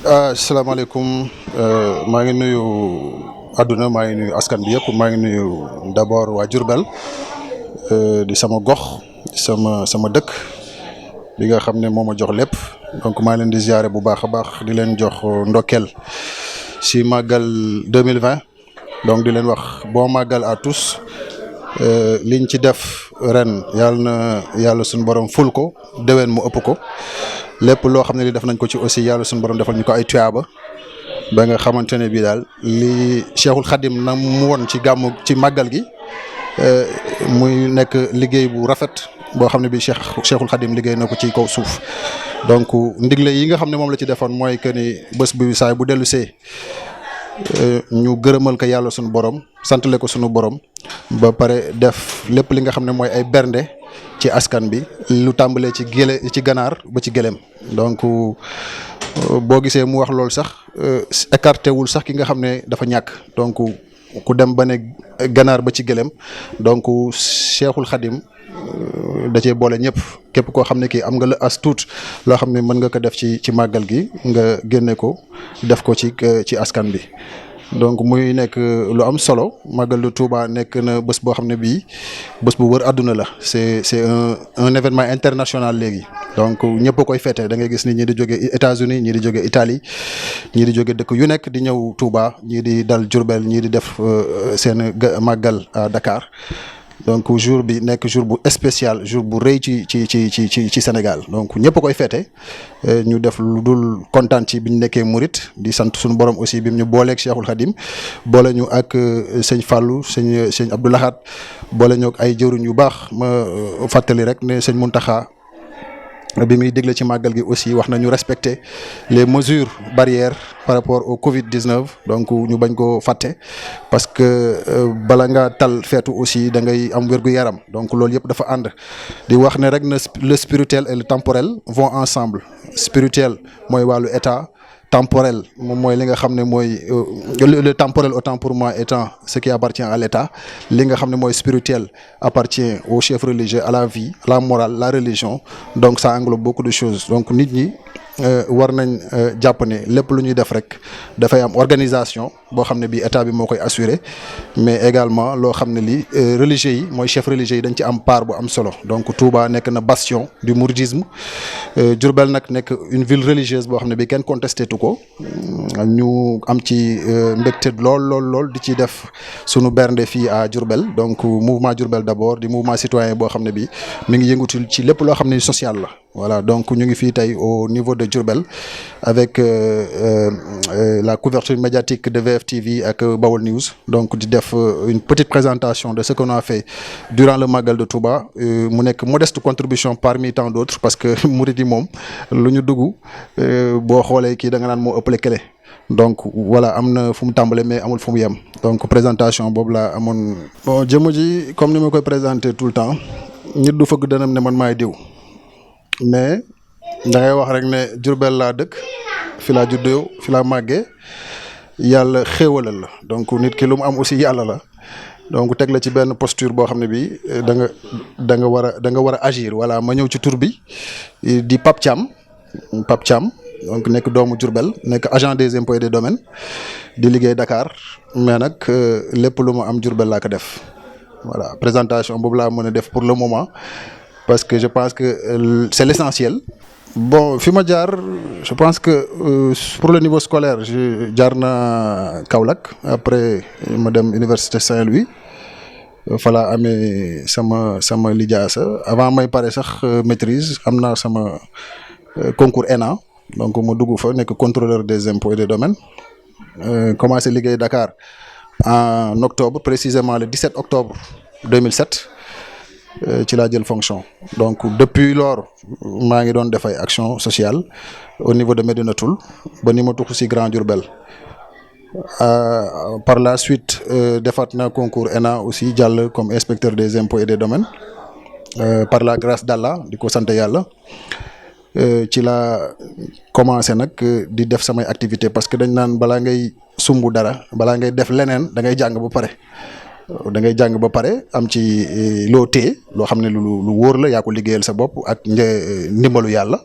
asalaamaaleykum maa ngi nuyu àdduna maa ngi nuyu askan bi yëpp maa ngi nuyu d'abord waa Diourbel di sama gox sama dëkk bi nga xam ne moo ma jox lépp donc maa leen di ziare bu baax a baax di leen jox ndokkeel si màggal 2020 donc di leen wax bon màggal à tous liñ ci def ren yàlla suñu borom ful ko déwén mu ëpp ko. lépp loo xam ne li def nañ ko ci aussi yàlla suñu borom defal ñu ko ay tuyaaba ba nga xamante ne bii daal li Cheikhul Khadim na mu woon ci gàmmu ci màggal gi muy nekk liggéey bu rafet boo xam ne bii Cheikhul Khadim liggéey na ko ci kaw suuf. donc ndigle yi nga xam ne moom la ci defoon mooy que ni bés bi saay bu dellu see ñu gërëmal ko yàlla suñu borom santale ko suñu borom ba pare def lépp li nga xam ne mooy ay bernde ci askan bi lu tàmbalee ci ganaar ba ci gëléem donc boo gisee mu wax loolu sax écarté wul sax ki nga xam ne dafa ñàkk donc ku dem ba ne ganaar ba ci gëléem donc Cheikhul Khadim da cee boole ñëpp képp koo xam ne kii am nga la as tuut loo xam ne mën nga ko def ci màggal gi nga génne ko def ko ci askan bi. donc muy nekk lu am solo màggal du Touba nekk na bés boo xam ne bii bés bu wër àdduna la c'est un événement international léegi donc ñëpp a koy fêté da ngay gis ni ñii di jóge États-Unis ñii di jóge Italie ñii di jóge dëkk yu nekk di ñëw Touba ñii di dal Diourbel ñii di def seen màggal à Dakar. donc jour bi nekk jour bu spécial jour bu rëy ci Sénégal donc ñëpp a koy fêté ñu def lu dul kontaan ci bi ñu nekkee Murit di sant suñu borom aussi bi mu ñu booleeg Cheikhul Khadim boole ñu ak sëñ Fallou sëñ Abdou Lahad boole ñu ak ay jëwriñ yu baax ma fàttali rek ne sëñ Mountakha bi muy dégle ci màggal gi aussi wax nañu respecter les mesures barrières par rapport au Covid-19 donc ñu bañ ko fàtte parce que bala nga tal feetu aussi da ngay am wér-gu-yaram donc loolu yëpp dafa ànd di wax ne rek na le spirituel et le temporel vont ensemble spirituel mooy wàllu état temporel moom mooy li nga xam ne mooy le temporel autant pour moi étant ce qui appartient à l'État li nga xam ne mooy spirituel appartient au chef religieux à la vie la morale la religion donc ça englobe beaucoup de choses donc nit ñi war nañ jàpp ne lépp lu ñuy def rek dafay am organisation boo xam ne bii état bi moo koy assurer mais également loo xam ne lii religieux yi mooy chef religieux yi dañ ci am part bu am solo donc Touba nekk na bastion du mouridisme Diourbel nag nekk une ville religieuse boo xam ne bii kenn contesté tu ko ñu am ci mbégte lool di ci def sunu bernde fii à Diourbel donc mouvement Diourbel d'abord di mouvement citoyen boo xam ne bii mi ngi yëngatu ci lépp loo xam ne social la. voilà donc ñu ngi fii tey au niveau de Diourbel avec la couverture médiatique de VFtv ak Bawol News donc di def une petite présentation de ce qu'on a fait durant le Magal de Touba mu nekk modeste contribution parmi tant d'autres parce que murid yi moom lu ñu dugg boo xoolee kii da nga naan moo ëppale kële donc voilà am na fu mu tàmbale mais amul fu mu yem donc présentation boobu laa amoon. bon jëmm ji comme ni ma koy présenter tout le temps nit du fëgg danam ne man maay diw. mais da ngay wax rek ne Diourbel laa dëkk fi laa juddoo fi laa màggee yàlla xéewalal la donc nit ki lu mu am aussi yàlla la donc teg la ci benn posture boo xam ne bii da nga war a agir voilà ma ñëw ci tur bi di Pape Thiam donc nekk doomu Diourbel nekk agent des impôts et des domaines di liggéey Dakar mais nag lépp lu ma am Diourbel laa ko def voilà présentation boobu laa mën a def pour le moment. parce que je pense que c'est l'essentiel. bon fi ma jaar je pense que pour le niveau scolaire jaar na Kaolack après ma dem université Saint-Louis fa laa amee sama lijaasa avant may pare sax maîtrise am naa sama concours ENA donc ma dugg fa nekk contrôleur des impôts et des domaines commencé liggéey Dakar en octobre précisément le 17 octobre 2007. ci laa jël fonction donc depuis lors maa ngi doon def ay action sociale au niveau de Médinatoul ba ni ma tuxu si Grand Diourbel par la suite defaat na concours ENA aussi jàll comme inspecteur des impôts et des domaines par la grâce d'Allah di ko sant yàlla ci laa commencé nag di def samay activité parce que dañ naan balaa ngay sumb dara balaa ngay def leneen da ngay jàng ba pare da ngay jàng ba pare am ci loo téye loo xam ne lu wóor la yaa ko liggéeyal sa bopp ak ndimbalu yàlla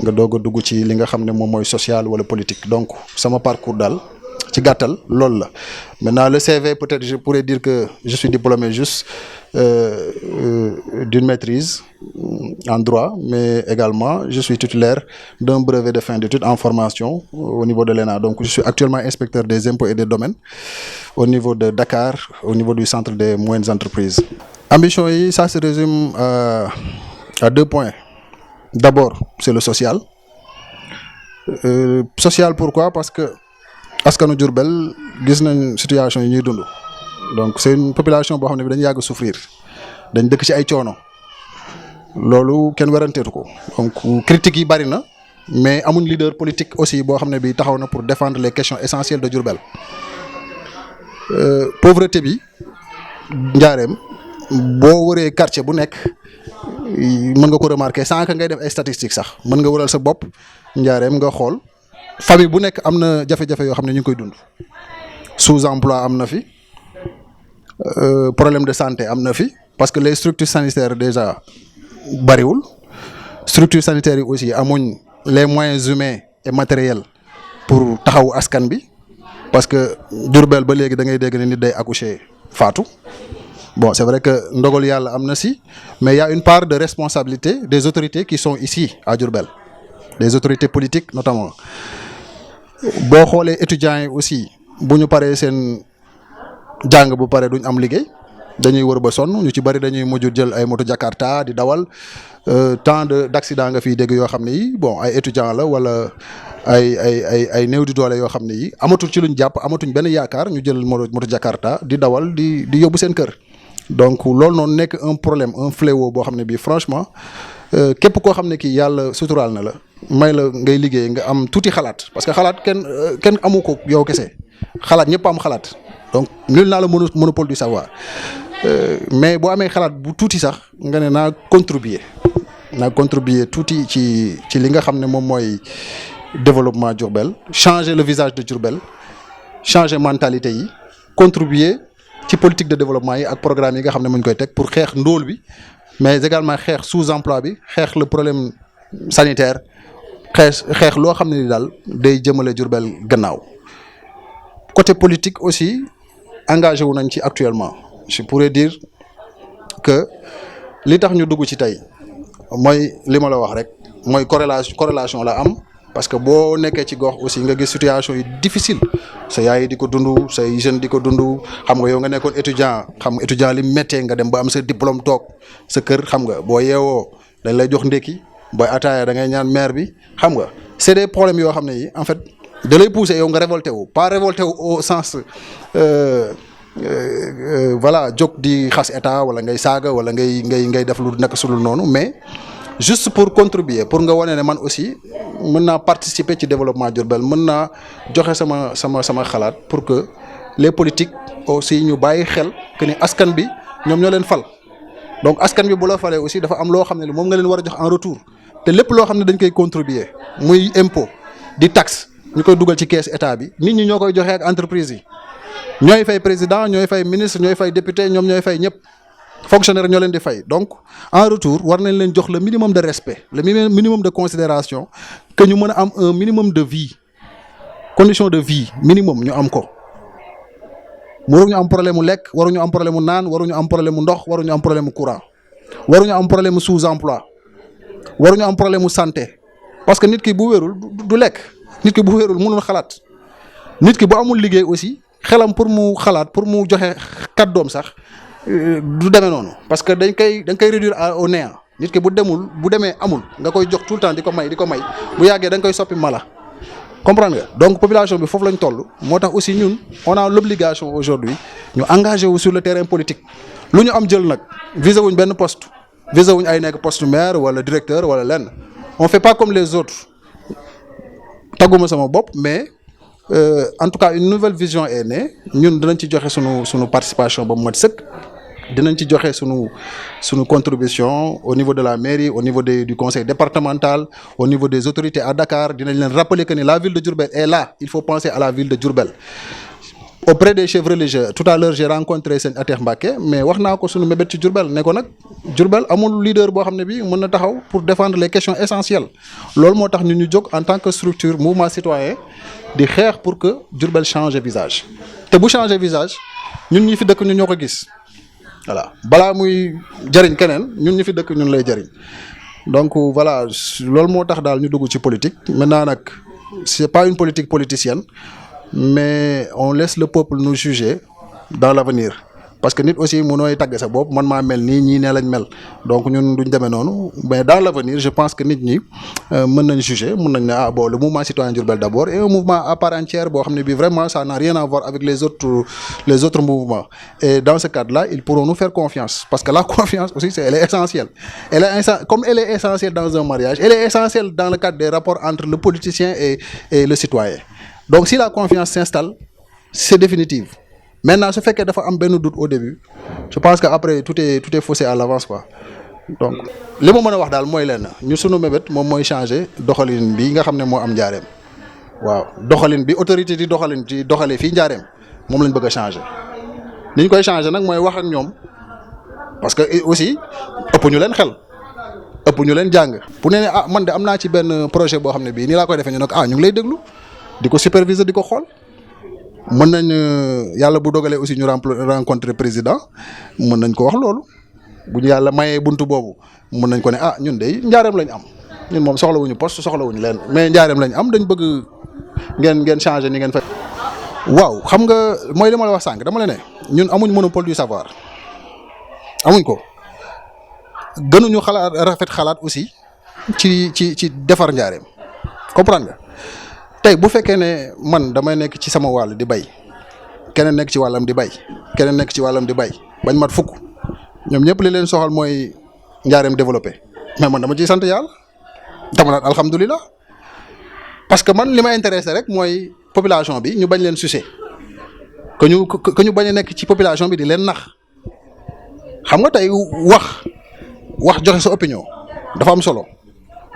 nga doog a dugg ci li nga xam ne moom mooy social wala politique. Donc sama parcours daal ci gàttal loolu la. Maintenant le CV, peut-être je pourrais dire que je suis diplômé juste d'une maîtrise en droit, mais également je suis titulaire d'un brevet de fin d'études en formation au niveau de l'ENA. Donc je suis actuellement inspecteur des impôts et des domaines au niveau de Dakar, au niveau du centre des moyennes entreprises. Ambition, ça se résume à 2 points. D'abord, c'est le social. Social pourquoi? Parce que askanu Diourbel gis nañ situation yi ñuy dund. Donc c'est une population boo xam ne bi dañu yàgg souffrir dañ dëkk ci ay coono loolu kenn weranteetu ko. Donc critiques yi bari na mais amuñ leader politique aussi boo xam ne bi taxaw na pour défendre les questions essentielles de Diourbel. Pauvreté bi njaareem boo wëree quartier bu nekk mën nga ko remarquer sans que ngay def ay statistiques sax mën nga wëral sa bopp njaareem nga xool famille bu nekk am na jafe-jafe yoo xam ne ñu ngi koy dund. Sous-emploi am na fi. Problème de santé am na fi parce que les structures sanitaires déjà bariwul structures sanitaires yi aussi amuñ les moyens humains et matériels pour taxawu askan bi parce que Diourbel ba léegi da ngay dégg ne nit day accoucher faatu. Bon, c'est vrai que ndogal yàlla am na si mais il y a une part de responsabilité des autorités qui sont ici à Diourbel, des autorités politiques notamment. Boo xoolee étudiants yi aussi bu ñu paree seen jàng bu pare duñ am liggéey dañuy wër ba sonn ñu ci bari dañuy mujj jël ay moto Jakarta di dawal tant d'accident nga fiy dégg yoo xam ne yi bon ay étudiants la wala ay néew di doole yoo xam ne yi amatul ci luñ jàpp amatuñ benn yaakaar ñu jël moto Jakarta di dawal di yóbbu seen kër. Donc loolu noonu nekk un problème un fléau boo xam ne bii franchement képp koo xam ne kii yàlla suturaal na la may la ngay liggéey nga am tuuti xalaat parce que xalaat kenn amu ko yow kese xalaat ñëpp am xalaat. Donc nul n'a le monopole du savoir mais boo amee xalaat bu tuuti sax nga ne naa contribuer tuuti ci li nga xam ne moom mooy développement Diourbel, changer le visage de Diourbel, changer mentalité yi, contribuer ci politique de développement yi ak programme yi nga xam ne mu ngi koy teg pour xeex ndóol bi mais également xeex sous-emploi bi xeex le problème sanitaire xeex loo xam ne ni daal day jëmale Diourbel gannaaw. Côté politique aussi engagé wu nañ ci actuellement je pourrais dire que li tax ñu dugg ci tey mooy li ma la wax rek mooy corrélation la am parce que boo nekkee ci gox aussi nga gis situation yi difficile sa yaay di ko dund say jeunes di ko dund xam nga yow nga nekkoon étudiant xam nga étudiant li méttee nga dem ba am sa diplôme toog sa kër xam nga boo yeewoo dañ lay jox ndékki booy ataaya da ngay ñaan maire bi xam nga c'est des problèmes yoo xam ne yi en fait da lay pousser yow nga révolté wu pas révolté wu au sens voilà jóg di xas état wala ngay saaga wala ngay def lu nekk sulul noonu mais juste pour contribuer pour nga wane ne man aussi mën naa participer ci développement Diourbel mën naa joxe sama xalaat pour que les politiques aussi ñu bàyyi xel que ni askan bi ñoom ñoo leen fal. Donc askan bi bu la falee aussi dafa am loo xam ne moom nga leen war a jox en retour te lépp loo xam ne dañ koy contribuer muy impôt di taxe ñu koy dugal ci caisse état bi nit ñi ñoo koy joxe ak entreprise yi ñooy fay président ñooy fay ministre ñooy fay député ñoom ñooy fay ñëpp fonctionnaire ñoo leen di fay. Donc en retour war nañ leen jox le minimum de respect le minimum de considération que ñu mën a am un minimum de vie condition de vie minimum ñu am ko. waruñu am problème mu lekk waruñu am problème mu naan waruñu am problème mu ndox waruñu am problème mu courant waruñu am problème mu sous-emploi waruñu am problème mu santé parce que nit ki bu wérul du lekk nit ki bu wérul mënul xalaat nit ki bu amul liggéey aussi xelam pour mu xalaat pour mu joxe kàddoom sax du demee noonu parce que dañ koy réduire au néant nit ki bu demee amul nga koy jox tout le temps di ko may bu yàggee da nga koy soppi mala. Comprendre nga donc population bi foofu lañ toll moo tax aussi ñun on a l'obligation aujourd'hui ñu engagé wu sur le terrain politique lu ñu am jël nag visé wuñ benn poste visé wuñ ay nekk poste maire wala directeur wala lenn on fait pas comme les autres tagguma sama bopp mais en tout cas une nouvelle vision est née ñun dinañ ci joxe sunu participation ba mu mat sëkk dinañ ci joxe sunu contribution au niveau de la mairie au niveau du conseil départemental au niveau des autorités à Dakar dinañ leen rappeler que ni la ville de Diourbel est là il faut penser à la ville de Diourbel auprès des chefs religieux tout à l'heure j'ai rencontré sëñ Atex Mbacké mais wax naa ko suñu mébét ci Diourbel ne ko nag Diourbel amul leader boo xam ne bii mën na taxaw pour défendre les questions essentielles loolu moo tax ñun ñu jóg en tant que structure mouvement citoyen di xeex pour que Diourbel change visage te bu changer visage ñun ñi fi dëkk ñun ñoo ko gis voilà balaa muy jariñ keneen ñun ñi fi dëkk ñun lay jariñ donc voilà loolu moo tax daal ñu dugg ci politique maintenant nag c'est pas une politique politicienne mais on laisse le peuple nous juger dans l'avenir parce que nit aussi mënooy tagg sa bopp man maa mel nii ñii nee lañ mel donc ñun duñ demee noonu mais dans l'avenir je pense que nit ñi mën nañ juger mën nañ ne ah bon le mouvement citoyen Diourbel d'abord est un mouvement à part entière boo xam ne bii vraiment ça n'a rien à voir avec les autres mouvements et dans ce cadre-là ils pourront nous faire confiance parce que la confiance aussi elle est essentielle comme elle est essentielle dans un mariage elle est essentielle dans le cadre des rapports entre le politicien et le citoyen donc si la confiance s'installe c'est définitive maintenant su fekkee dafa am benn doute au début je pense que après tout est faussé à l'avance quoi donc li ma mën a wax daal mooy lenn ñu sunu mébét moom mooy changer doxalin bi nga xam ne moo am njaareem waaw doxalin bi autorité di doxalee fii njaareem moom lañ bëgg a changer ni ñu koy changer nag mooy wax ak ñoom parce que aussi ëpp ñu leen xel ëpp ñu leen jàng bu nee ne ah man de am naa ci benn projet boo xam ne bii nii laa koy defee ñu nag ñu ngi lay déglu di ko superviser di ko xool mën nañ yàlla bu dogalee aussi ñu rencontrer président mën nañ ko wax loolu bu ñu yàlla mayee buntu boobu mën nañ ko ne ñun de njaareem lañ am ñun moom soxlawuñu poste soxlawuñu leen mais njaareem lañ am dañ bëgg ngeen changer ni ngeen fa. waaw xam nga mooy li ma la wax sànq dama la ne ñun amuñ monopole du savoir amuñ ko gënuñu rafet xalaat aussi ci defar njaareem comprendre nga. tey bu fekkee ne man damay nekk ci sama wàll di bay keneen nekk ci wàllam di bay keneen nekk ci wàllam di bay bañ mat fukk ñoom ñëpp li leen soxal mooy njaareem développé mais man dama ciy sant yàlla dama naan alhamdulilah parce que man li ma intéressé rek mooy population bi ñu bañ leen sucer que ñu bañ a nekk ci population bi di leen nax xam nga tey wax joxe sa opinion dafa am solo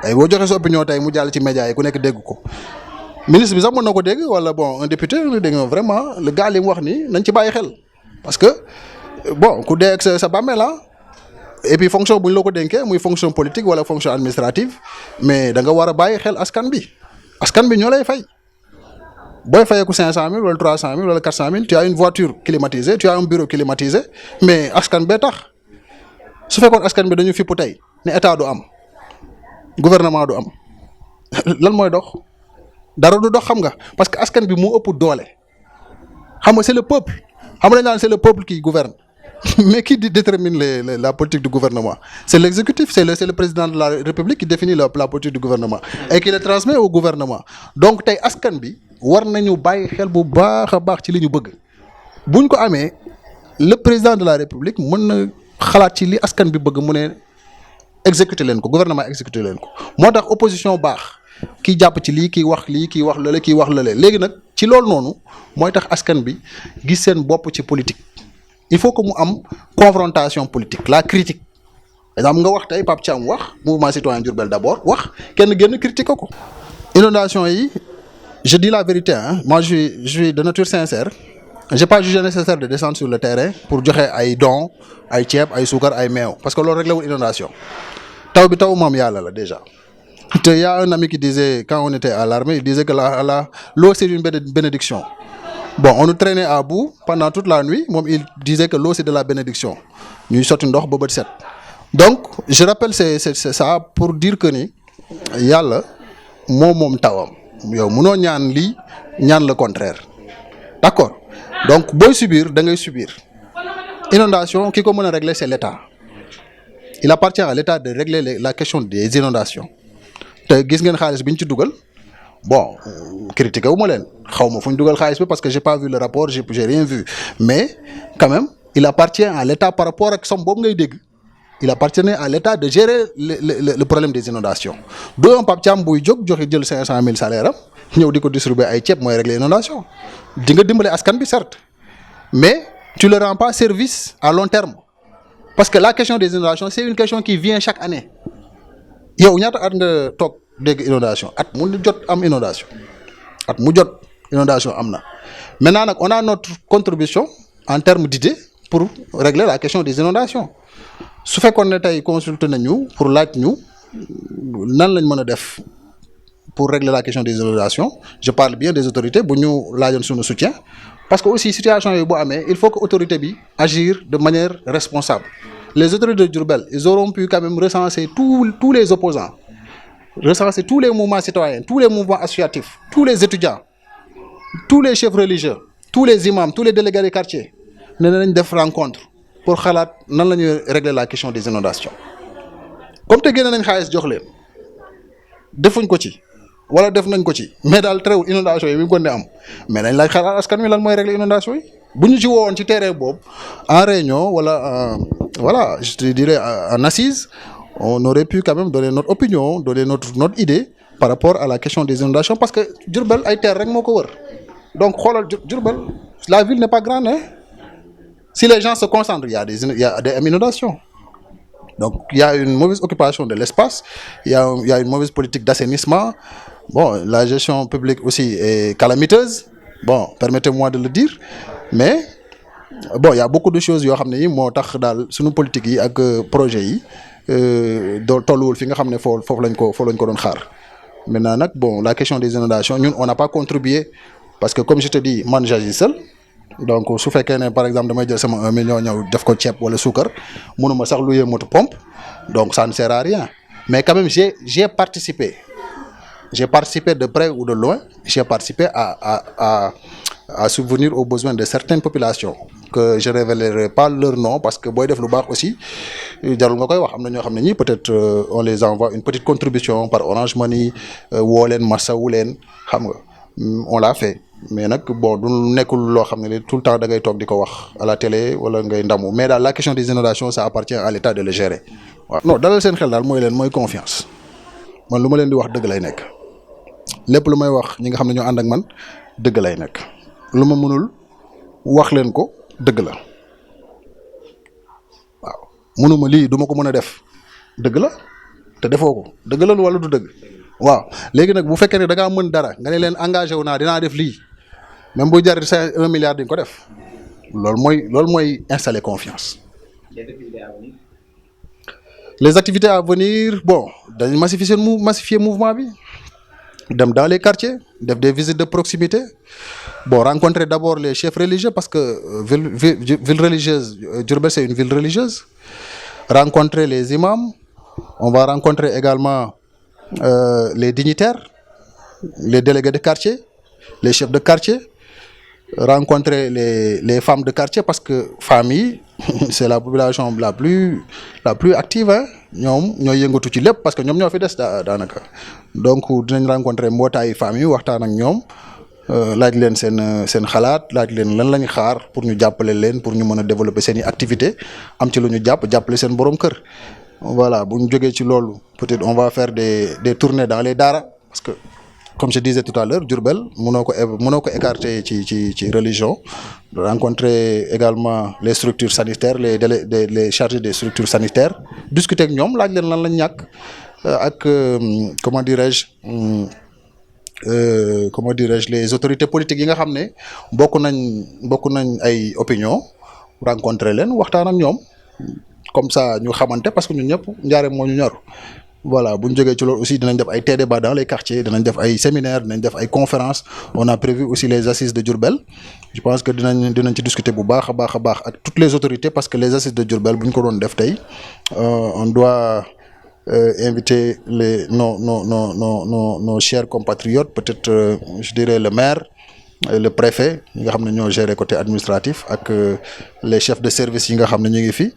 tey boo joxe sa opinion tey mu jàll ci média yi ku nekk dégg ko. ministre bi sax mën na ko dégg wala bon un député dégg nga vraiment le gars li mu wax nii nañ ci bàyyi xel parce que bon ku dee ak sa bàmmeel la et puis fonction bu ñu la ko dénkee muy fonction politique wala fonction administrative mais da nga war a bàyyi xel askan bi ñoo lay fay booy fayeeku 500 000 wala 300 000 wala 400 000 tu as une voiture climatisée tu as un bureau climatisé mais askan bee tax su fekkoon askan bi dañu fipp tey ne état du am gouvernement du am lan mooy dox. dara du dox xam nga parce que askan bi moo ëpp doole xam nga c'est le peuple xam nga dañu naan c'est le peuple qui gouverne mais qui détermine la politique du gouvernement c'est l'exécutif c'est le président de la République qui définit la politique du gouvernement et qui le transmet au gouvernement donc tey askan bi war nañu bàyyi xel bu baax a baax ci li ñu bëgg buñ ko amee le président de la République mën na xalaat ci li askan bi bëgg mu ne exécuter leen ko gouvernement exécuter leen ko moo tax opposition baax. kii jàpp ci lii kii wax lële léegi nag ci loolu noonu mooy tax askan bi gis seen bopp ci politique il faut que mu am confrontation politique la critique par exemple nga wax tey Pape Thiam wax mouvement citoyen Diourbel d'abord wax kenn génn critique ko. inondation yi je dis la vérité moi je suis de nature sincère j'ai pas jugé nécessaire de descendre sur le terrain pour joxe ay dons ay ceeb ay suukar ay meew parce que loolu réglé wul inondation taw bi taw moom yàlla la déjà. Il y a un ami qui disait, quand on était à l'armée, il disait que l'eau c'est une bénédiction. Bon, on nous traînait à bout pendant toute la nuit. Il disait que l'eau c'est de la bénédiction. Nous sortons d'or, bobo de set. Donc, je rappelle c'est ça pour dire que ni yalla mom tawam. Yow mëno ñaan li ñaan le contraire. D'accord? Donc, boy subir, da ngay subir. Inondation, qui peut régler c'est l'État. Il appartient à l'État de régler la question des inondations. te gis ngeen xaalis bi ñu ci dugal bon critiqué wu ma leen xaw ma fu ñu dugal xaalis bi parce que j'ai pas vu le rapport j'ai rien vu mais quand même il appartient à l'État par rapport ak somme boobu ngay dégg il appartenait à l'État de gérer le problème des inondations du un Pape Thiam buy jóg joxe jël 500 000 salaire am ñëw di ko distribuer ay ceeb mooy régler inondation di nga dimbale askan bi certes mais tu le rends pas service à long terme parce que la question des inondations c'est une question qui vient chaque année. yow ñaata at nga toog dégg inondation at mu jot am inondation am na Maintenant on a notre contribution en termes d'idées pour régler la question des inondations su fekkoon ne tey consulté nañu pour laaj ñu nan lañ mën a def pour régler la question des inondations je parle bien des autorités bu ñu laajoon suñu soutien parce que aussi situation yi bu amee il faut que autorité bi agir de manière responsable les autorités de Diourbel ils auront pu quand même recenser tous les opposants recenser tous les mouvements citoyens tous les mouvements associatifs tous les étudiants tous les chefs religieux tous les imams tous les délégués de quartier ne nañ def rencontre pour xalaat nan la ñuy régler la question des inondations comme te génne nañ xaalis jox leen defuñ ko ci wala def nañ ko ci mais daal terewul inondation yi bi mu ko ne am mais nañ laaj xalaat askan wi lan mooy régler inondation yi bu ñu ci woowoon ci terrain boobu en réunion wala voilà je te dirais en assise on aurait pu quand même donner notre opinion donner notre idée par rapport à la question des inondations parce que Diourbel ay terre rek moo ko wër donc xoolal Diourbel la ville n'est pas grande hein si les gens se concentrent il y a des inondations donc il y a une mauvaise occupation de l'espace il y a une mauvaise politique d'assainissement bon la gestion publique aussi est calamiteuse bon permettez-moi de le dire mais bon il y a beaucoup de choses yoo xam ne yi moo tax daal suñu politique yi ak projet yi doo tolluwul fi nga xam ne foofu lañ ko doon xaar maintenant nag bon la question des inondations ñun on n'a pas contribué parce que comme je te dis man j'agis seul donc su fekkee ne par exemple damay jël sama 1 million ñëw def ko ceeb wala suukar mënuma sax louer moto pompe donc ça ne sert à rien mais quand même j'ai participé de près ou de loin j'ai participé à subvenir aux besoins de certaines populations que je révélerai pas leur nom parce que booy def lu baax aussi jarul nga koy wax am na ñoo xam ne ñi peut-être on les envoie une petite contribution par Orange Money woo leen masawu leen xam nga on l'a fait mais nag bon du nekkul loo xam ne tout le temps da ngay toog di ko wax à la télé wala ngay ndamu mais daal la question des inondations ça appartient à l'État de le gérer waaw. non dalal seen xel daal mooy confiance man lu ma leen di wax dëgg lay nekk lépp lu may wax ñi nga xam ne ñoo ànd ak man dëgg lay nekk lu ma mënul wax leen ko dëgg la waaw mënuma lii du ma ko mën a def dëgg la te defoo ko dëgg la wala du dëgg waaw léegi nag bu fekkee ne da ngaa mën dara nga ne leen engagé wu naa dinaa def lii même bu jar 1 milliard di nga ko def loolu mooy installer confiance. Les activités à venir bon dañu massifier mouvement bi dem dans les quartiers def des visites de proximité bon rencontrer d'abord les chefs religieux parce que ville religieuse Diourbel c'est une ville religieuse rencontrer les imams on va rencontrer également les dignitaires les délégués de quartier les chefs de quartier rencontrer les femmes de quartier parce que famille c'est la population la plus active hein ñoom ñooy yëngatu ci lépp parce que ñoom ñoo fi des daanaka donc dinañ rencontrer mbootaayu famille waxtaan ak ñoom laaj leen seen xalaat laaj leen lan lañ xaar pour ñu jàppale leen pour ñu mën a développer seen i activité am ci lu ñu jàppale seen borom kër voilà bu ñu jógee ci loolu peut-être on va faire des tournées dans les daara parce que comme je disais tout à l'heure Diourbel mënoo ko écarter ci religion rencontrer également les structures sanitaires les chargés des structures sanitaires discuter ak ñoom laaj leen lan lañ ñàkk ak comment dirais-je les autorités politiques yi nga xam ne bokk nañ ay opinion rencontrer leen waxtaan ak ñoom comme ça ñu xamante parce que ñun ñëpp Njaaréem moo ñu ñor voilà bu ñu jógee ci loolu aussi dinañ def ay débat dans les quartiers dinañ def ay séminaires dinañ def ay conférences on a prévu aussi les assises de Diourbel je pense que dinañ ci discuter bu baax a baax ak toutes les autorités parce que les assises de Diourbel bu ñu ko doon def tey on doit inviter nos chers compatriotes peut-être je dirais le maire le préfet ñi nga xam ne ñoo gérer côté administratif ak les chefs de service yi nga xam ne ñu ngi fi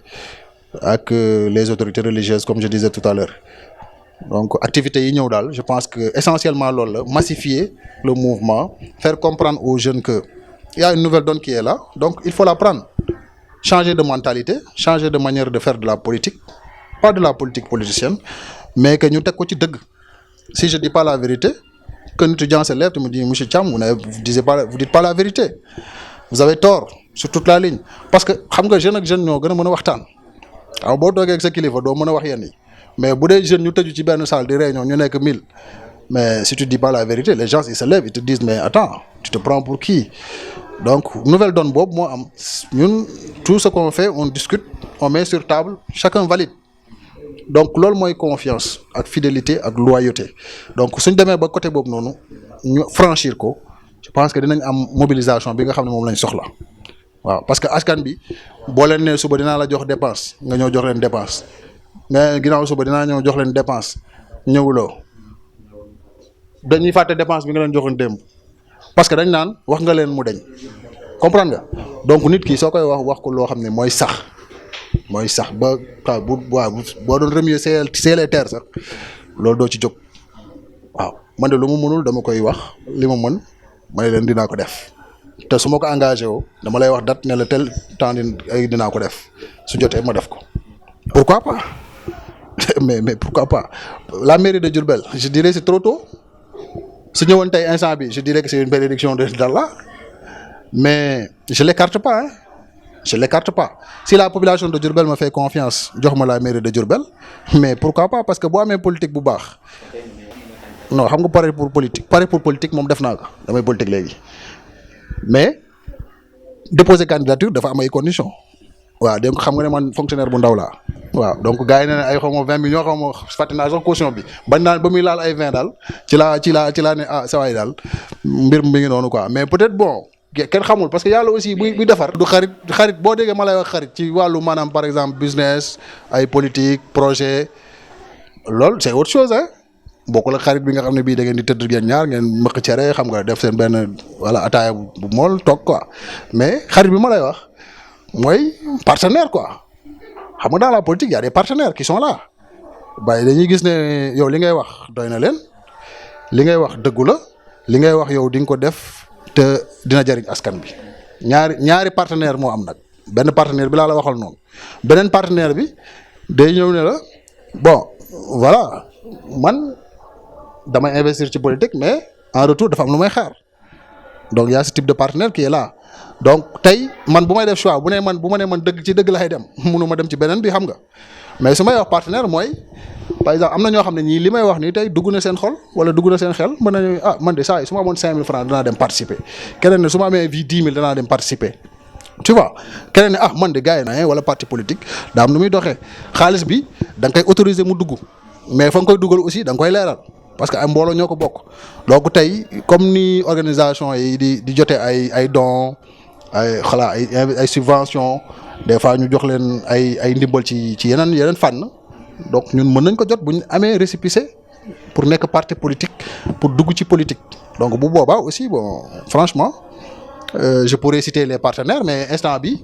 ak les autorités religieuses comme je disais tout à l'heure donc activités yi ñëw daal je pense que essentiellement loolu la massifier le mouvement faire comprendre aux jeunes que il y a une nouvelle donne qui est là donc il faut la prendre changer de mentalité changer de manière de faire de la politique pas de la politique politicienne mais que ñu teg ko ci dëgg si je dis pas la vérité qu'un étudiant se lève et me dit monsieur Thiam vous dites pas la vérité vous avez tort sur toute la ligne parce que xam nga jeune ak jeune ñoo gën a mën a waxtaan waaw boo toogee ak sa kilifa doo mën a wax yenn yi mais bu dee jeune ñu tëju ci benn salle di réunion ñu nekk 1000 mais si tu dis pas la vérité les gens ils se lèvent ils te disent mais attends tu te prends pour qui? Donc nouvelle donne boobu moo am ñun tout ce qu'on fait on discute on met sur table chacun valide donc loolu mooy confiance ak fidélité ak loyauté donc suñ demee ba côté boobu noonu ñu franchir ko je pense que dinañ am mobilisation bi nga xam ne moom lañ soxla waaw parce que askan bi boo leen nee suba dinaa la jox dépense nga ñëw jox leen dépense mais ginnaaw suba dinaa ñëw jox leen dépense ñëwuloo dañuy fàtte dépense bi nga leen joxoon démb parce que dañ naan wax nga leen mu deñ comprendre nga donc nit ki soo koy wax ko loo xam ne mooy sax ba waaw boo doon remuer ciel et terre sax loolu doo ci jóg waaw man de lu mu mënul dama koy wax li ma mën ma ne leen dinaa ko def te su ma ko engagé woo dama lay wax date ne la tel temps dinaa ko def su jotee ma def ko pourquoi pas mais pourquoi pas la mairie de Diourbel je dirais c'est trop tôt su ñëwoon tey instant bi je dirais que c'est une bénédiction d'Allah mais je l'écarte pas hein je l'écarte pas si la population de Diourbel me fait confiance jox ma la mairie de Diourbel mais pourquoi pas parce que boo amee politique bu baax non xam nga pare pour politique moom def naa ko damay politique léegi mais déposer candidature dafa am ay conditions waaw donc xam nga ne man fonctionnaire bu ndaw laa waaw donc gars yi ne ay xaw ma 20 millions xaw ma fàtte naa sax caution bi bañ naan ba muy laal ay 20 daal ci laa ne ah saa waay daal mbir mi ngi noonu quoi mais peut-être bon kenn xamul parce que yàlla aussi buy defar. du xarit boo déggee ma lay wax xarit ci wàllu maanaam par exemple business ay politique projet loolu c'est autre chose hein bokkul ak xarit bi nga xam ne bii da ngeen di tëdd ngeen ñaar ngeen mëq cere xam nga def seen benn wala ataaya bu mool toog quoi mais xarit bi ma lay wax mooy partenaire quoi. xam nga dans la politique y a des partenaires qui sont là waaye dañuy gis ne yow li ngay wax doy na leen li ngay wax dëggu la li ngay wax yow di nga ko def te dina jariñ askan bi ñaari partenaire moo am nag benn partenaire bi laa la waxal noonu beneen partenaire bi day ñëw ne la bon voilà man damay investir ci politique mais en retour dafa am lu may xaar donc y a ce type de partenaire qui est là. donc tey man bu may def choix bu ma nee man dëgg ci dëgg laay dem mënu ma dem ci beneen bi xam nga mais su may wax partenaire mooy par exemple am na ñoo xam ne ñii li may wax nii tey dugg na seen xol wala dugg na seen xel mën nañu man de saa yi su ma amoon 5000 francs danaa dem participer keneen ne su ma amee 10 000 danaa dem participer tu vois keneen ne man de gars yi na wala parti politique daa am nu muy doxee xaalis bi da nga koy autoriser mu dugg mais fa nga koy dugal aussi da nga koy leeral parce que ay mbooloo ñoo ko bokk donc tey comme ni organisation yi di jotee ay dons ay subventions des fois ñu jox leen ay ndimbal ci yeneen fànn donc ñun mën nañ ko jot bu ñu amee récépissé pour nekk parti politique pour dugg ci politique donc bu boobaa aussi bon franchement je pourrais citer les partenaires mais instant bi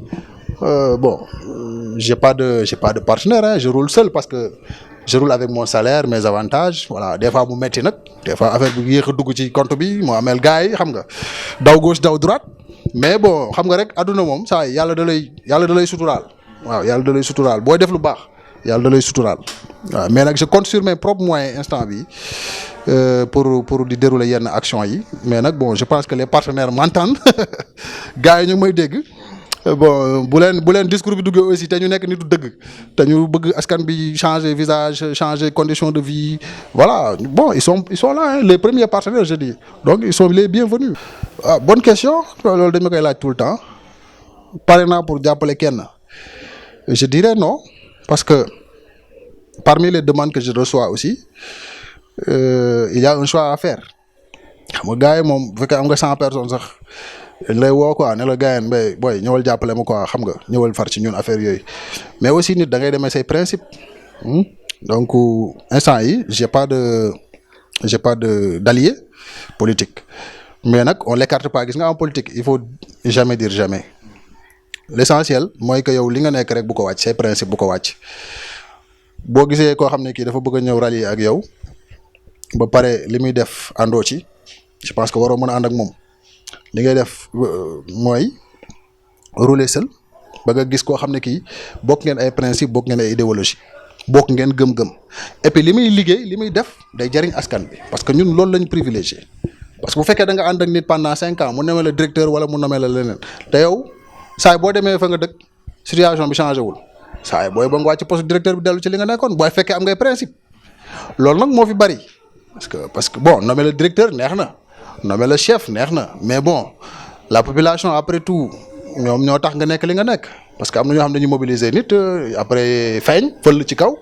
j'ai pas de partenaire hein je roule seul parce que je roule avec mon salaire mes avantages voilà des fois mu metti nag des fois affaire bi yéex a dugg ci compte bi moo ameel gars yi xam nga daw gauche daw droite mais bon xam nga rek adduna moom saa yi yàlla da lay suturaal waaw yàlla da lay suturaal booy def lu baax yàlla da lay suturaal waaw mais nag je compte sur mes propres moyens instant bi pour di dérouler yenn action yi mais nag bon je pense que les partenaires m'entendent gars yi ñu ngi may dégg bon bu leen discours bi duggee aussi te ñu nekk nitu dëgg te ñu bëgg askan bi changer visage changer conditions de vie voilà bon ils sont là hein, les premiers partenaires je dis donc ils sont les bienvenus. Bonne question loolu dañ ma koy laaj tout le temps pare naa pour jàppale kenn je dirais non parce que parmi les demandes que je reçois aussi il y a un choix à faire xam nga gars yi moom bu fekkee am nga 100 personnes sax. dañ lay woo quoi ne la gars yi booy ñëwal jàppale ma quoi xam nga ñëwal far ci ñun affaire yooyu mais aussi nit da ngay demee say principe donc instant yi j'ai pas de d'allié politique mais nag on l'écarte pas gis nga en politique il faut jamais dire jamais l'essentiel mooy que yow li nga nekk rek bu ko wàcc say principe bu ko wàcc boo gisee koo xam ne kii dafa bëgg a ñëw rallier ak yow ba pare li muy def àndoo ci je pense que waroo mën a ànd ak moom. li ngay def mooy rouler seul ba nga gis koo xam ne kii bokk ngeen ay principe bokk ngeen ay idéologie bokk ngeen gëm-gëm et puis li muy liggéey li muy def day jariñ askan bi parce que ñun loolu lañ privilégié parce que bu fekkee da nga ànd ak nit pendant 5 ans mu nommé la directeur wala mu nommé la leneen te yow saay boo demee fa nga dëkk situation bi changé wul saay booy ba nga wàcc poste directeur bi dellu ci li nga nekkoon booy fekkee am ngay principe loolu nag moo fi bari parce que bon nommé la directeur neex na nommer le chef neex na mais bon la population après tout ñoom ñoo tax nga nekk li nga nekk parce que am na ñoo xam ne dañuy mobiliser nit après feeñ fël ci kaw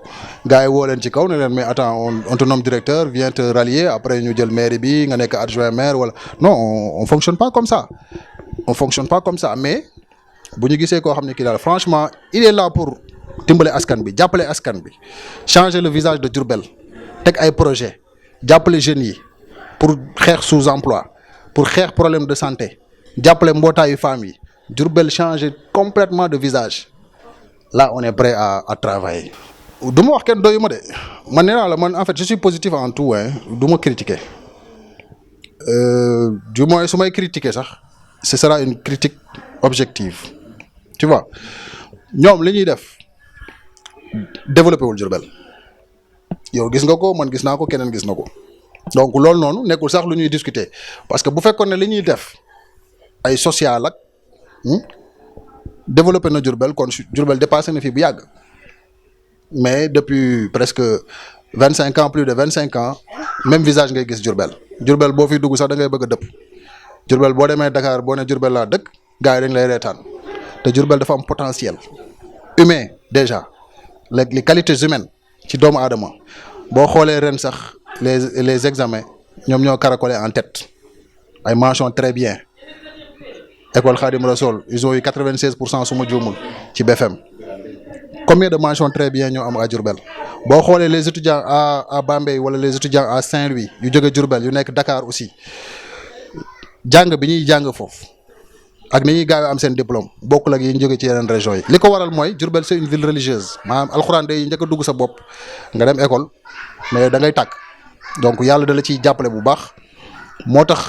gars yi woo leen ci kaw ne leen mais attends on te nomme directeur viens te rallier après ñu jël mairie bi nga nekk adjoint maire wala non on fonctionne pas comme ça on fonctionne pas comme ça mais bu ñu gisee koo xam ne kii daal franchement il est là pour dimbale askan bi jàppale askan bi changer le visage de Diourbel teg ay projet jàppale jeunes yi pour xeex sous-emploi pour xeex problème de santé jàppale mbootaayu femmes yi Diourbel changer complètement de visage là on est prêt à travailler. du ma wax kenn doyu ma de man nee naa la man en fait je suis positif en tout hein du ma critiquer du moins su may critiquer sax ce sera une critique objective tu vois ñoom li ñuy def développé wul Diourbel yow gis nga ko man gis naa ko keneen gis na ko donc loolu noonu nekkul sax lu ñuy discuter parce que bu fekkoon ne li ñuy def ay social ak développé na Diourbel kon Diourbel dépassé na fii bu yàgg mais depuis presque 25 ans plus de 25 ans même visage ngay gis Diourbel boo fiy dugg sax da ngay bëgg a dëpp Diourbel boo demee Dakar boo ne Diourbel laa dëkk gars yi dañ lay reetaan te Diourbel dafa am potentiel humain déjà les qualités humaines ci doomu aadama boo xoolee ren sax les examens ñoom ñoo caracolé en tête ay mention très bien école Khadim Rassoul ils ont eu 96% su ma juumul ci BFM combien de mentions très bien ñoo am à Diourbel boo xoolee les étudiants à Bambey wala les étudiants à Saint-Louis yu jóge Diourbel yu nekk Dakar aussi jàng bi ñuy jàng foofu ak ni ñuy gaaw am seen diplôme bokkul ak yi ñu jóge ci yeneen régions yi li ko waral mooy Diourbel c'est une ville religieuse maanaam alxuraan day njëkk a dugg sa bopp nga dem école mais da ngay tàkk donc yàlla da la ciy jàppale bu baax moo tax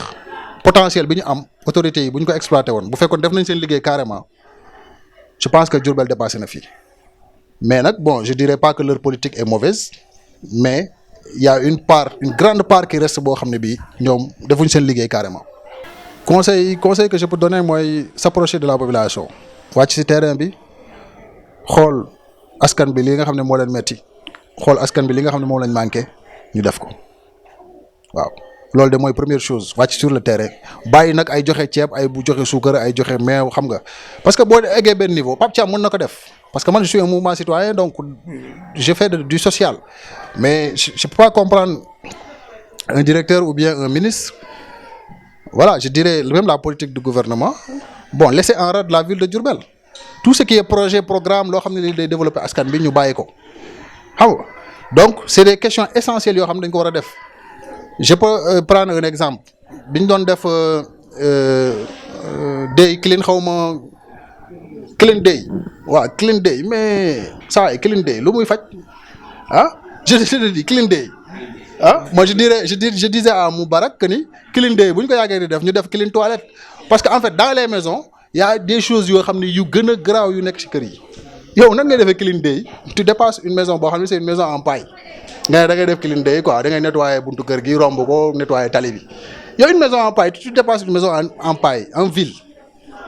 potentiel bi ñu am autorités yi bu ñu ko exploité woon bu fekkoon def nañ seen liggéey carrément je pense que Diourbel dépassé na fii mais nag bon je dirais pas que leur politique est mauvaise mais il y a une grande part qui reste boo xam ne bii ñoom defuñ seen liggéey carrément. conseil que je peux donner mooy s'approcher de la population wàcc ci terrain bi xool askan bi li nga xam ne moo leen metti xool askan bi li nga xam ne moom lañ manqué ñu def ko waaw loolu de mooy première chose wàcc sur le terrain bàyyi nag ay joxe ceeb ay bu joxe suukar ay joxe meew xam nga parce que boo eggee benn niveau Pape Thiam mën na ko def parce que man je suis un mouvement citoyen donc je fais du social mais je peux pas comprendre un directeur ou bien un ministre. Voilà, je dirais même la politique du gouvernement. Bon, laisser en rade la ville de Diourbel. Tout ce qui est projet, programme, loo xam ne day développer askan bi ñu bàyyi ko xam nga donc c'est des questions essentielles yoo xam ne dañ ko war a def. Je peux prendre un exemple bi ñu doon def day clean xaw ma clean day waaw clean day mais saa yi clean day lu muy faj ah je te dis clean day. Moi je disais à Moubarak que ni clean day bu ñu ko yàggee di def ñu def clean toilette parce que en fait dans les maisons il y a des choses yoo xam ne yu gën a garaaw yu nekk ci kër yi yow nan ngay defee clean day tu dépasses une maison boo xam ne c'est une maison en paille nga da ngay def clean day quoi da ngay nettoyer buntu kër gi romb ko nettoyer tali bi yow une maison en paille tu dépasses une maison en paille en ville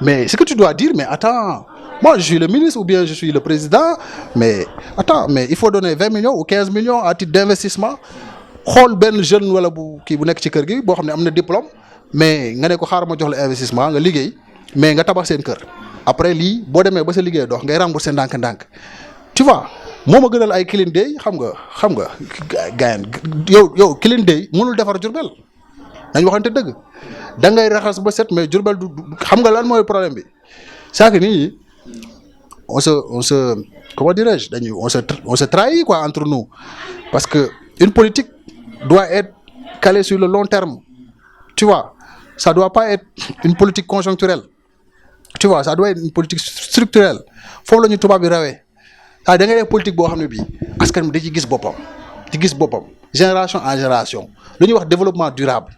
mais ce que tu dois dire mais attends moi je suis le ministre ou bien je suis le président mais attends mais il faut donner 20 millions ou 15 millions à titre d'investissement xool benn jeune wala bu kii bu nekk ci kër gi boo xam ne am na diplôme mais nga ne ko xaaral ma jox la investissement nga liggéey mais nga tabax seen kër après lii boo demee ba sa liggéey dox ngay rembourser ndànk-ndànk tu vois moo ma gënal ay clean day xam nga gaayan yow clean day mënul defar Diourbel dañ waxante dëgg da ngay raxas ba set mais Diourbel du xam nga lan mooy problème bi c'est que nit ñi on se comment dirais-je dañuy on se trahit quoi entre nous parce que une politique doit être calée sur le long terme tu vois ça doit pas être une politique conjoncturelle tu vois ça doit être une politique structurelle foofu la ñu tubaab bi rawee da ngay def politique boo xam ne bii askan bi da ci gis boppam génération en génération lu ñuy wax développement durable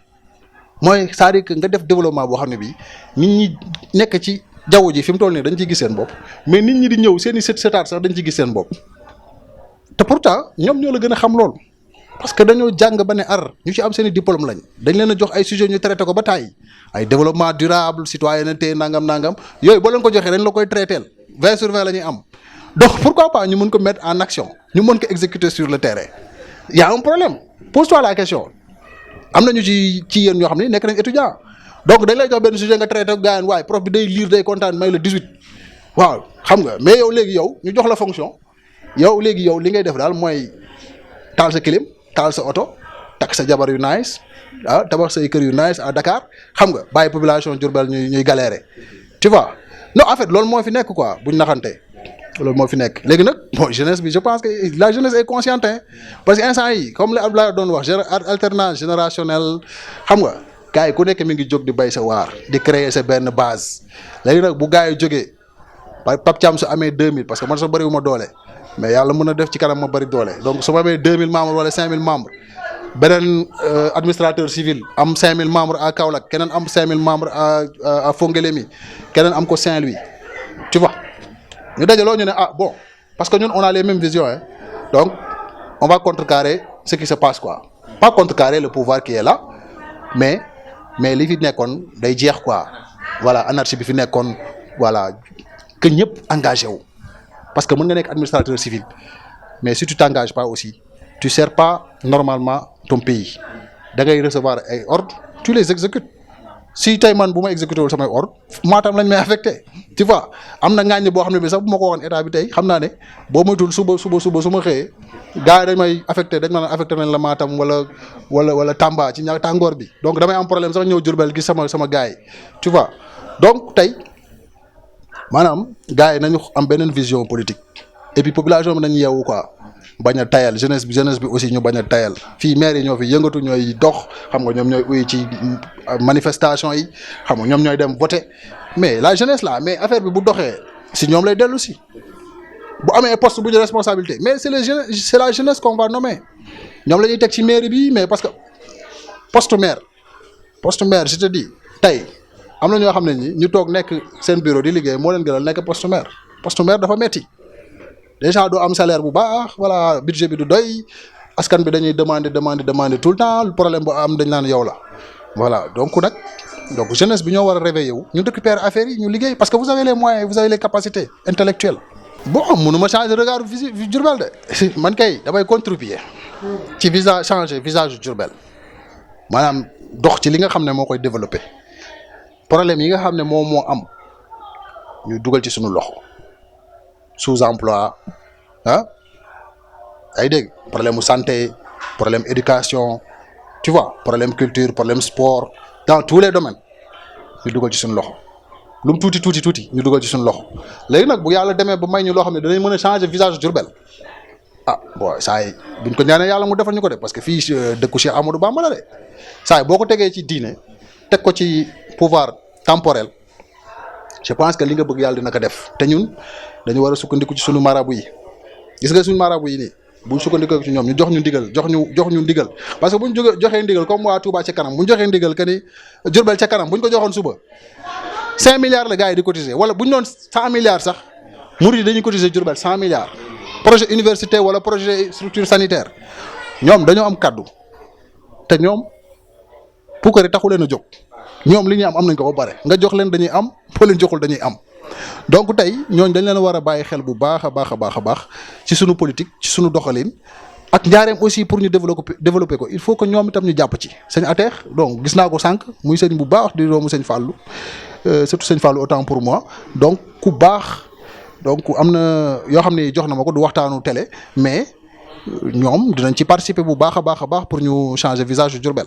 mooy c'est-à-dire que nga def développement boo xam ne bii nit ñi nekk ci jaww ji fi mu toll nii dañ ciy gis seen bopp mais nit ñi di ñëw seen i sëtaat sax dañ ciy gis seen bopp te pourtant ñoom ñoo la gën a xam loolu parce que dañoo jàng ba ne ñu ci am seen i diplôme lañ dañ leen a jox ay sujets ñu traité ko ba tàyyi ay développement durable citoyenneté nangam yooyu boo leen ko joxee dañ la koy traiteel 20/20 la ñuy am donc pourquoi pas ñu mën ko mettre en action ñu mën ko exécuter sur le terrain il y a un problème pose-toi la question am nañu ci yéen ñoo xam ne nekk nañ étudiant donc dañ lay jox benn sujet nga traité ak gars yi waaye prof bi day lire day kontaan may la 18 waaw xam nga mais yow léegi yow ñu jox la fonction yow léegi yow li ngay def daal mooy taal sa clim taal sa oto takk sa jabar yu nice tabax say kër yu nice à Dakar xam nga bàyyi population Diourbel ñuy galérer tu vois non en fait loolu moo fi nekk quoi buñ naxante loolu moo fi nekk léegi nag bon jeunesse bi je pense que la jeunesse est consciente hein parce que instant yi comme li Abdoulaye doon wax alternance générationnelle xam nga gars yi ku nekk mi ngi jóg di bay sa waar di créer sa benn base léegi nag bu gars yi jógee Pape Thiam su amee 2000 parce que man sax bëriwuma doole mais yàlla mën a def ci kanam ma bëri doole donc su ma amee 2000 membres wala 5000 membres beneen administrateur civil am 5000 membres à Kaolack keneen am 5000 membres à Fongolémi keneen am ko Saint-Louis tu vois ñu dajaloo ñu ne ah bon parce que ñun on a les mêmes visions hein donc on va contrecarrer ce qui se passe quoi pas contrecarrer le pouvoir qui est là mais li fi nekkoon day jeex quoi voilà anarchie bi fi nekkoon voilà que ñëpp engagé wu parce que mën nga nekk administrateur civil mais si tu t'engages pas aussi tu sers pas normalement ton pays da ngay recevoir ay ordres tu les exécutes si tey man bu ma exécuté wul samay ordre Matam lañ may affecté tu vois am na ngaañ boo xam ne bi sax bu ma ko waxoon état bi tey xam naa ne boo moytuwul suba su ma xëyee gars yi dañ may affecté dañ ma affecté nañ la Matam wala Tamba ci ñaar tàngoor bi donc damay am problème sax ñëw Diourbel gis sama gars yi tu vois donc tey maanaam gars yi nañu am beneen vision politique et puis population bi nañu yeewu quoi bañ a tayal jeunesse bi aussi ñu bañ a tayal fii maire yi ñoo fi yëngatu ñooy dox xam nga ñoom ñooy uyu ci manifestation yi xam nga ñoom ñooy dem voter mais la jeunesse là mais affaire bi bu doxee si ñoom lay dellu si bu amee poste bu ñu responsabilité mais c'est la jeunesse qu'on va nommer ñoom la ñuy teg ci mairie bi mais parce que poste maire je te dis tey am na ñoo xam ne ni ñu toog nekk seen bureau di liggéey moo leen gënal nekk poste maire dafa metti déjà doo am salaire bu baax voilà budget bi du doy askan bi dañuy demander tout le temps le problème bu am dañ naan yow la voilà donc jeunesse bi ñoo war a réveiller wu ñu récupérer affaire yi ñu liggéey parce que vous avez les moyens vous avez les capacités intellectuelles. bon mënuma changer regard Diourbel de man kay damay contribuer ci changer visage Diourbel maanaam dox ci li nga xam ne moo koy développer problème yi nga xam ne moo am ñu dugal ci suñu loxo. sous-emploi ay dégg problème mu santé problème éducation tu vois problème culture problème sport dans tous les domaines ñu dugal ci suñu loxo lu mu tuuti ñu dugal ci suñu loxo léegi nag bu yàlla demee ba may ñu loo xam ne danañ mën a changer visage Diourbel bon saa yi buñ ko ñaanee yàlla mu defal ñu ko de parce que fii dëkku Cheikh Amadou Bamba la de saa yi boo ko tegee ci diine teg ko ci pouvoir temporel je pense que li nga bëgg yàlla dina ko def te ñun dañu war a sukkandiku ci sunu marabu yi gis nga suñu marabu yi nii buñ sukkandikoo ci ñoom ñu jox ñu ndigal jox ñu ndigal parce que buñ joxee ndigal comme waa Touba ca kanam buñ joxee ndigal que ni Diourbel ca kanam buñ ko joxoon suba 5 milliards la gars yi di cotiser wala buñ doon 100 milliards sax murid yi dañuy cotiser Diourbel 100 milliards projet université wala projet structure sanitaire ñoom dañoo am kaddu te ñoom puukare taxu leen a jóg ñoom li ñuy am nañ ko ba pare nga jox leen dañuy am boo leen joxul dañuy am. donc tey ñooñ dañ leen war a bàyyi xel bu baax a baax ci sunu politique ci sunu doxalin ak njaareem aussi pour ñu développer ko il faut que ñoom itam ñu jàpp ci sëñ Ateex donc gis naa ko sànq muy sëñ bu baax di doomu sëñ Fallou surtout sëñ Fallou autant pour moi donc ku baax donc am na yoo xam ne jox na ma ko du waxtaanu télé mais ñoom dinañ ci participer bu baax a baax pour ñu changer visage du Diourbel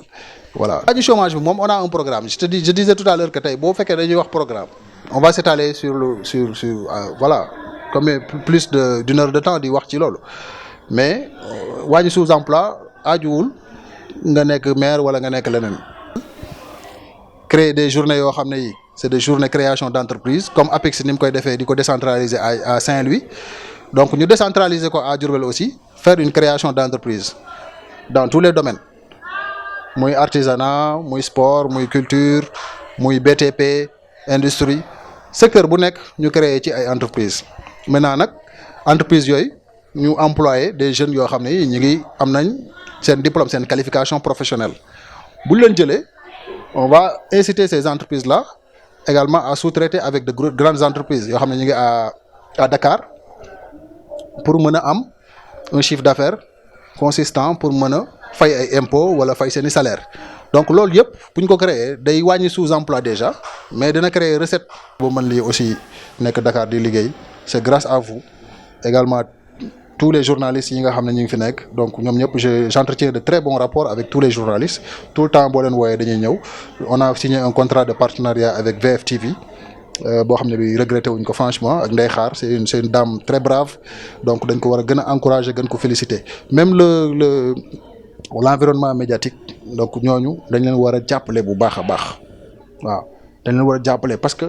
voilà. du chômage bi moom on a un programme je disais tout à l'heure que tey boo fekkee dañuy wax programme. On va s'étaler sur voilà comme plus d'une heure de temps di wax ci loolu mais wàññi sous-emploi aajuwul nga nekk maire wala nga nekk leneen. créer des journées yoo xam ne yi c'est des journées création d'entreprise comme APEX ni mu koy defee di ko décentraliser à Saint-Louis donc ñu décentraliser ko à Diourbel aussi faire une création d'entreprise dans tous les domaines muy artisanat muy sport muy culture muy BTP industrie. secteur bu nekk ñu créé ci ay entreprise maintenant nag entreprise yooyu ñu employé des jeunes yoo xam ne ñu ngi am nañ seen diplôme seen qualification professionnelle bu leen jëlee on va inciter ces entreprises là également à sous-traiter avec de grandes entreprises yoo xam ne ñu ngi à Dakar pour mën a am un chiffre d'affaires consistant pour mën a fay ay impôts wala fay seeni salaire donc loolu yëpp bu ñu ko créer day wàññi sous-emploi déjà mais dina créer recette. boo mën lii aussi nekk Dakar di liggéey c'est grâce à vous également tous les journalistes yi nga xam ne ñu ngi fi nekk donc ñoom ñëpp j'entretiens de très bons rapports avec tous les journalistes tout le temps boo leen wooyee dañuy ñëw. On a signé un contrat de partenariat avec VFtv boo xam ne bi regretté wuñ ko franchement ak Ndeye Khar c'est une dame très brave donc dañ ko war a gën a encourager gën ko féliciter même l'environnement médiatique donc ñooñu dañ leen war a jàppale bu baax a baax waaw dañ leen war a jàppale parce que